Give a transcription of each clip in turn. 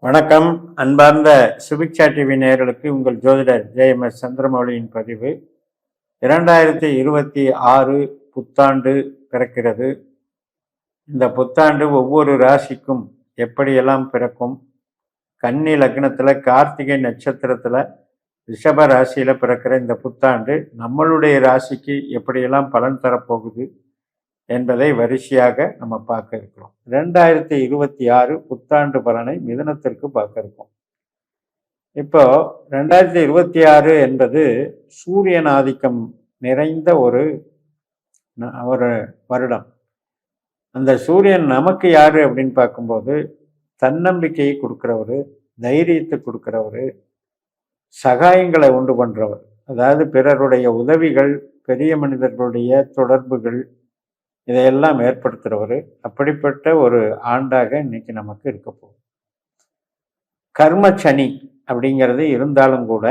வணக்கம். அன்பார்ந்த சுபிக்ஷா டிவி நேயர்களுக்கு உங்கள் ஜோதிடர் ஜெயமஸ் சந்திரமௌலியின் பதிவு. 2026 புத்தாண்டு பிறக்கிறது. இந்த புத்தாண்டு ஒவ்வொரு ராசிக்கும் எப்படியெல்லாம் பிறக்கும்? கன்னி லக்னத்தில் கார்த்திகை நட்சத்திரத்தில் ரிஷப ராசியில் பிறக்கிற இந்த புத்தாண்டு நம்மளுடைய ராசிக்கு எப்படியெல்லாம் பலன் தரப்போகுது என்பதை வரிசையாக நம்ம பார்க்க இருக்கிறோம். 2026 புத்தாண்டு பலனை மிதுனத்திற்கு பார்க்க இருக்கோம். இப்போ 2026 என்பது சூரியன் ஆதிக்கம் நிறைந்த ஒரு வருடம். அந்த சூரியன் நமக்கு யாரு அப்படின்னு பார்க்கும்போது தன்னம்பிக்கையை கொடுக்கிறவர், தைரியத்தை கொடுக்கிறவர், சகாயங்களை உண்டு பண்றவர். அதாவது பிறருடைய உதவிகள், பெரிய மனிதர்களுடைய தொடர்புகள், இதையெல்லாம் ஏற்படுத்துகிறவர். அப்படிப்பட்ட ஒரு ஆண்டாக இன்னைக்கு நமக்கு இருக்க போகுது. கர்ம சனி அப்படிங்கிறது இருந்தாலும் கூட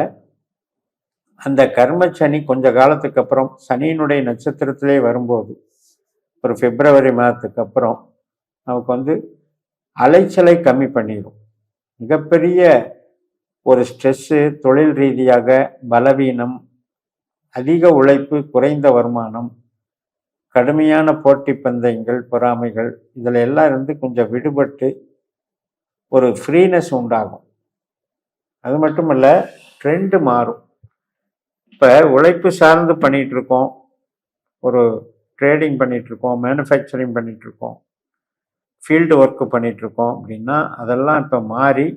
அந்த கர்ம சனி கொஞ்ச காலத்துக்கு அப்புறம் சனியினுடைய நட்சத்திரத்திலே வரும்போது ஒரு பிப்ரவரி மாதத்துக்கு அப்புறம் நமக்கு அலைச்சலை கம்மி பண்ணிடும். மிகப்பெரிய ஒரு ஸ்ட்ரெஸ்ஸு, தொழில் ரீதியாக பலவீனம், அதிக உழைப்பு, குறைந்த வருமானம், கடுமையான போட்டி பந்தயங்கள், பொறாமைகள், இதில் எல்லாம் இருந்து கொஞ்சம் விடுபட்டு ஒரு ஃப்ரீனஸ் உண்டாகும். அது மட்டும் இல்லை, ட்ரெண்டு மாறும். இப்போ உழைப்பு சார்ந்து பண்ணிகிட்ருக்கோம், ஒரு ட்ரேடிங் பண்ணிகிட்ருக்கோம், மேனுஃபேக்சரிங் பண்ணிகிட்ருக்கோம், ஃபீல்டு ஒர்க்கு பண்ணிகிட்ருக்கோம் அப்படின்னா அதெல்லாம் இப்போ மாறி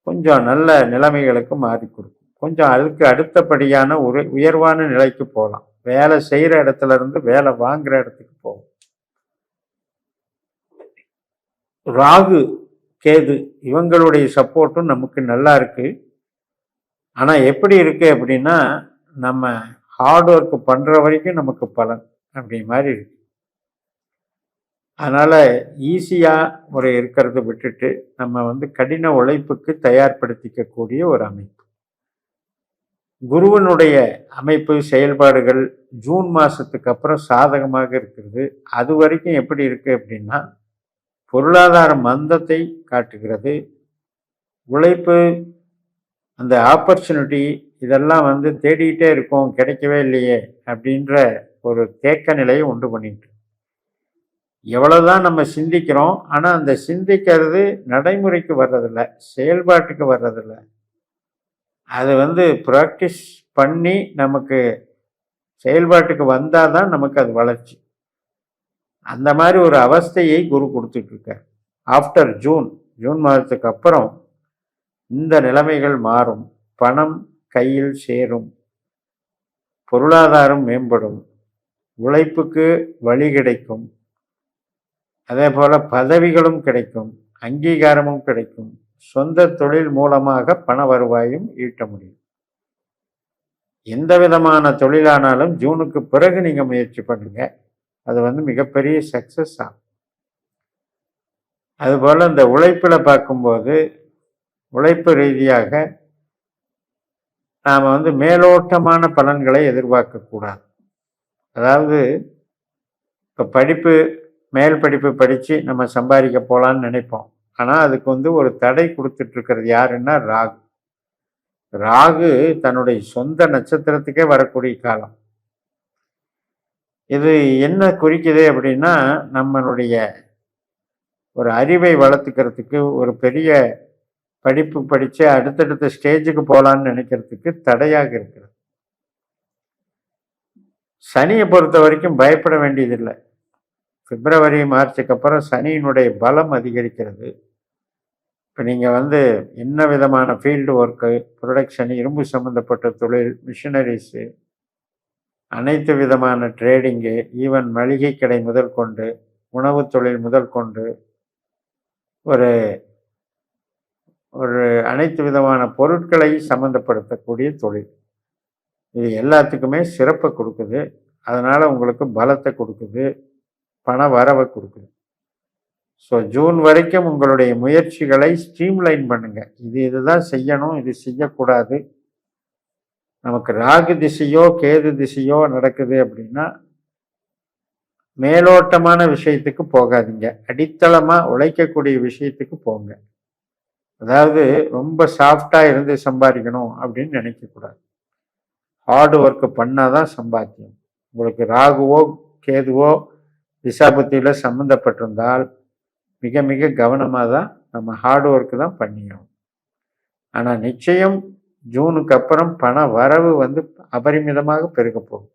கொஞ்சம் நல்ல நிலைமைகளுக்கு மாறி கொடுக்கும். கொஞ்சம் அதுக்கு அடுத்தபடியான ஒரு உயர்வான நிலைக்கு போகலாம். வேலை செய்கிற இடத்துல இருந்து வேலை வாங்குற இடத்துக்கு போகும். ராகு, கேது இவங்களுடைய சப்போர்ட்டும் நமக்கு நல்லா இருக்கு. ஆனால் எப்படி இருக்கு அப்படின்னா, நம்ம ஹார்ட் ஒர்க் பண்ணுற வரைக்கும் நமக்கு பலன் அப்படி மாதிரி இருக்கு. அதனால் ஈஸியாக ஒரு இருக்கிறத விட்டுட்டு நம்ம கடின உழைப்புக்கு தயார்படுத்திக்கக்கூடிய ஒரு அமைப்பு. குருவனுடைய அமைப்பு, செயல்பாடுகள் ஜூன் மாதத்துக்கு அப்புறம் சாதகமாக இருக்கிறது. அது வரைக்கும் எப்படி இருக்கு அப்படின்னா, பொருளாதார மந்தத்தை காட்டுகிறது. உழைப்பு, அந்த ஆப்பர்ச்சுனிட்டி இதெல்லாம் தேடிக்கிட்டே இருக்கோம், கிடைக்கவே இல்லையே அப்படின்ற ஒரு தேக்க நிலையை உண்டு பண்ணிட்டு எவ்வளோதான் நம்ம சிந்திக்கிறோம், ஆனால் அந்த சிந்திக்கிறது நடைமுறைக்கு வர்றதில்லை, செயல்பாட்டுக்கு வர்றதில்லை. அது ப்ராக்டிஸ் பண்ணி நமக்கு செயல்பாட்டுக்கு வந்தால் தான் நமக்கு அது வளர்ச்சி. அந்த மாதிரி ஒரு அவஸ்தையை குரு கொடுத்துட்ருக்கார். ஆஃப்டர் ஜூன் மாதத்துக்கு அப்புறம் இந்த நிலைமைகள் மாறும். பணம் கையில் சேரும், பொருளாதாரம் மேம்படும், உழைப்புக்கு வழி கிடைக்கும், அதே போல் பதவிகளும் கிடைக்கும், அங்கீகாரமும் கிடைக்கும், சொந்த தொழில் மூலமாக பண வருவாயும் ஈட்ட முடியும். எந்த விதமான தொழிலானாலும் ஜூனுக்கு பிறகு நீங்கள் முயற்சி பண்ணுங்க, அது மிகப்பெரிய சக்சஸ் ஆகும். அதுபோல் இந்த உழைப்பில் பார்க்கும்போது உழைப்பு ரீதியாக நாம் மேலோட்டமான பலன்களை எதிர்பார்க்கக்கூடாது. அதாவது இப்போ மேல் படிப்பு படித்து நம்ம சம்பாதிக்க போகலான்னு நினைப்போம். ஆனால் அதுக்கு ஒரு தடை கொடுத்துட்ருக்கிறது யாருன்னா ராகு. ராகு தன்னுடைய சொந்த நட்சத்திரத்துக்கே வரக்கூடிய காலம். இது என்ன குறிக்குது அப்படின்னா, நம்மளுடைய ஒரு அறிவை வளர்த்துக்கிறதுக்கு, ஒரு பெரிய படிப்பு படித்து அடுத்தடுத்த ஸ்டேஜுக்கு போகலான்னு நினைக்கிறதுக்கு தடையாக இருக்கிறது. சனியை பொறுத்த வரைக்கும் பயப்பட வேண்டியதில்லை. பிப்ரவரி மார்ச்சுக்கு அப்புறம் சனியினுடைய பலம் அதிகரிக்கிறது. இப்போ நீங்கள் என்ன விதமான ஃபீல்டு ஒர்க்கு, ப்ரொடக்ஷன், இரும்பு சம்மந்தப்பட்ட தொழில், மிஷினரிஸு, அனைத்து விதமான ட்ரேடிங்கு, ஈவன் மளிகை கடை முதல் கொண்டு, உணவு தொழில் முதல் கொண்டு, ஒரு ஒரு அனைத்து விதமான பொருட்களை சம்மந்தப்படுத்தக்கூடிய தொழில், இது எல்லாத்துக்குமே சிறப்பை கொடுக்குது. அதனால் உங்களுக்கு பலத்தை கொடுக்குது, பண வரவை கொடுக்குது. ஸோ ஜூன் வரைக்கும் உங்களுடைய முயற்சிகளை ஸ்ட்ரீம்லைன் பண்ணுங்கள். இதுதான் செய்யணும், இது செய்யக்கூடாது. நமக்கு ராகு திசையோ கேது திசையோ நடக்குது அப்படின்னா மேலோட்டமான விஷயத்துக்கு போகாதீங்க, அடித்தளமாக உழைக்கக்கூடிய விஷயத்துக்கு போங்க. அதாவது ரொம்ப சாஃப்டாக இருந்து சம்பாதிக்கணும் அப்படின்னு நினைக்கக்கூடாது. ஹார்டு ஒர்க்கு பண்ணால் தான் சம்பாத்தியம். உங்களுக்கு ராகுவோ கேதுவோ திசாபுத்தியில் சம்மந்தப்பட்டிருந்தால் மிக மிக கவனமாக தான் நம்ம ஹார்டு ஒர்க்கு தான் பண்ணிக்கணும். ஆனால் நிச்சயம் ஜூனுக்கு அப்புறம் பண வரவு அபரிமிதமாக பெருக போகும்.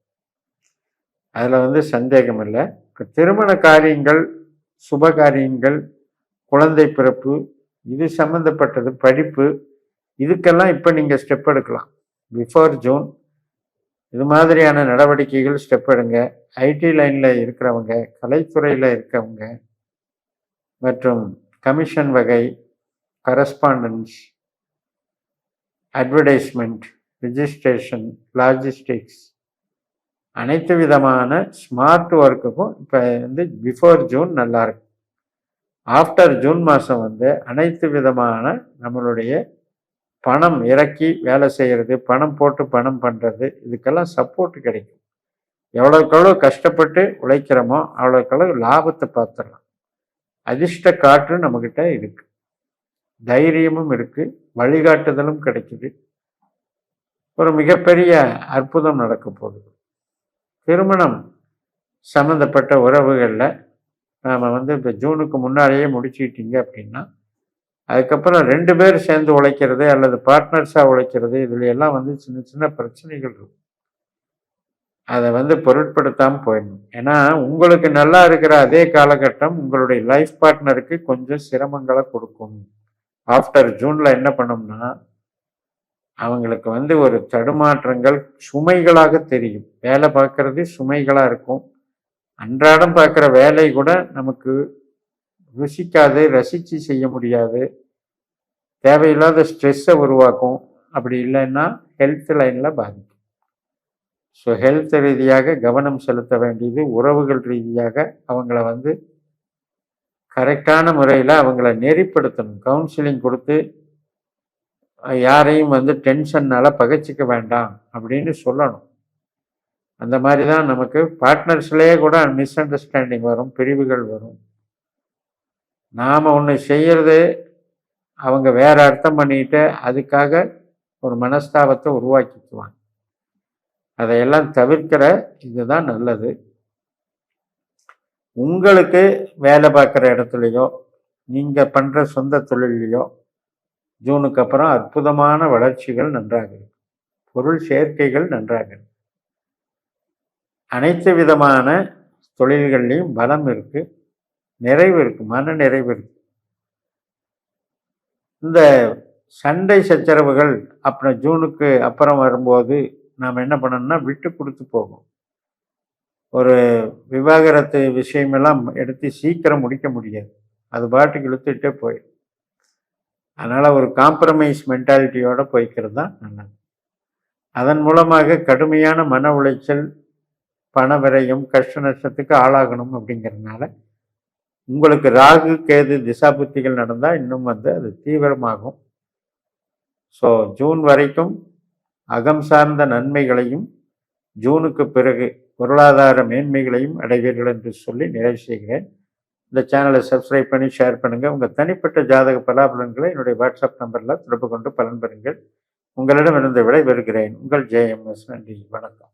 அதில் சந்தேகம் இல்லை. இப்போ திருமண காரியங்கள், சுப காரியங்கள், குழந்தை பிறப்பு, இது சம்மந்தப்பட்டது, படிப்பு, இதுக்கெல்லாம் இப்போ நீங்கள் ஸ்டெப் எடுக்கலாம். பிஃபோர் ஜூன் இது மாதிரியான நடவடிக்கைகள் ஸ்டெப் எடுங்க. ஐடி லைனில் இருக்கிறவங்க, கலைத்துறையில் இருக்கவங்க மற்றும் கமிஷன் வகை, கரஸ்பாண்டன்ஸ், அட்வர்டைஸ்மெண்ட், ரிஜிஸ்ட்ரேஷன், லாஜிஸ்டிக்ஸ், அனைத்து விதமான ஸ்மார்ட் ஒர்க்குக்கும் இப்போ பிஃபோர் ஜூன் நல்லாயிருக்கும். ஆஃப்டர் ஜூன் மாதம் அனைத்து விதமான நம்மளுடைய பணம் இறக்கி வேலை செய்கிறது, பணம் போட்டு பணம் பண்ணுறது, இதுக்கெல்லாம் சப்போர்ட் கிடைக்கும். எவ்வளோக்கெவ்வளோ கஷ்டப்பட்டு உழைக்கிறோமோ அவ்வளோக்கெவ்வளோ லாபத்தை பார்த்துடலாம். அதிர்ஷ்ட காற்று நம்மக்கிட்ட இருக்குது, தைரியமும் இருக்குது, வழிகாட்டுதலும் கிடைக்குது. ஒரு மிகப்பெரிய அற்புதம் நடக்க போகுது. திருமணம் சம்மந்தப்பட்ட உறவுகளில் நாம் இப்போ ஜூனுக்கு முன்னாலேயே முடிச்சுக்கிட்டீங்க அப்படின்னா, அதுக்கப்புறம் 2 பேர் சேர்ந்து உழைக்கிறது அல்லது பார்ட்னர்ஸாக உழைக்கிறது, இதுல எல்லாம் சின்ன சின்ன பிரச்சனைகள் இருக்கும். அதை பொருட்படுத்தாமல் போயிடணும். ஏன்னா உங்களுக்கு நல்லா இருக்கிற அதே காலகட்டம் உங்களுடைய லைஃப் பார்ட்னருக்கு கொஞ்சம் சிரமங்களை கொடுக்கும். ஆஃப்டர் ஜூனில் என்ன பண்ணோம்னா, அவங்களுக்கு ஒரு தடுமாற்றங்கள் சுமைகளாக தெரியும். வேலை பார்க்கறது சுமைகளாக இருக்கும். அன்றாடம் பார்க்குற வேலை கூட நமக்கு ருசிக்காது, ரசித்து செய்ய முடியாது, தேவையில்லாத ஸ்ட்ரெஸ்ஸை உருவாக்கும். அப்படி இல்லைன்னா ஹெல்த் லைனில் பாதிக்கும். ஸோ ஹெல்த் ரீதியாக கவனம் செலுத்த வேண்டியது, உறவுகள் ரீதியாக அவங்கள கரெக்டான முறையில் அவங்கள நெறிப்படுத்தணும். கவுன்சிலிங் கொடுத்து யாரையும் டென்ஷன்னால் பகைச்சிக்க வேண்டாம் அப்படின்னு சொல்லணும். அந்த மாதிரி தான் நமக்கு பார்ட்னர்ஸ்லேயே கூட மிஸ் அண்டர்ஸ்டாண்டிங் வரும், பிரிவுகள் வரும். நாம் ஒன்று செய்கிறது அவங்க வேற அர்த்தம் பண்ணிட்டு அதுக்காக ஒரு மனஸ்தாபத்தை உருவாக்கிக்குவாங்க. அதையெல்லாம் தவிர்க்கிற இதுதான் நல்லது. உங்களுக்கு வேலை பார்க்குற இடத்துலையோ நீங்கள் பண்ணுற சொந்த தொழிலையோ ஜூனுக்கு அப்புறம் அற்புதமான வளர்ச்சிகள் நன்றாக இருக்கு. பொருள் சேர்க்கைகள் நன்றாக இருக்கு. அனைத்து விதமான தொழில்கள்லையும் பலம் இருக்கு, நிறைவு இருக்கு, மன நிறைவு இருக்கு. இந்த சண்டை சச்சரவுகள் அப்புறம் ஜூனுக்கு அப்புறம் வரும்போது நாம் என்ன பண்ணணும்னா விட்டு கொடுத்து போகும். ஒரு விவாகரத்து விஷயமெல்லாம் எடுத்து சீக்கிரம் முடிக்க முடியாது, அது பாட்டுக்கு இழுத்துட்டே போயிடும். அதனால் ஒரு காம்ப்ரமைஸ் மென்டாலிட்டியோடு போய்க்கிறது தான் நல்லது. அதன் மூலமாக கடுமையான மன உளைச்சல், பண விரயம், கஷ்ட நஷ்டத்துக்கு ஆளாகணும். அப்படிங்கிறதுனால உங்களுக்கு ராகு கேது திசாபுத்திகள் நடந்தால் இன்னும் அது தீவிரமாகும். ஸோ ஜூன் வரைக்கும் அகம் சார்ந்த நன்மைகளையும், ஜூனுக்கு பிறகு பொருளாதார மேன்மைகளையும் அடைவீர்கள் என்று சொல்லி நிறைவு செய்கிறேன். இந்த சேனலை சப்ஸ்கிரைப் பண்ணி ஷேர் பண்ணுங்கள். உங்கள் தனிப்பட்ட ஜாதக பலாபலன்களை என்னுடைய வாட்ஸ்அப் நம்பரில் தொடர்பு கொண்டு பலன் பெறுங்கள். உங்களிடமிருந்து விடைபெறுகிறேன். உங்கள் JMS. நன்றி, வணக்கம்.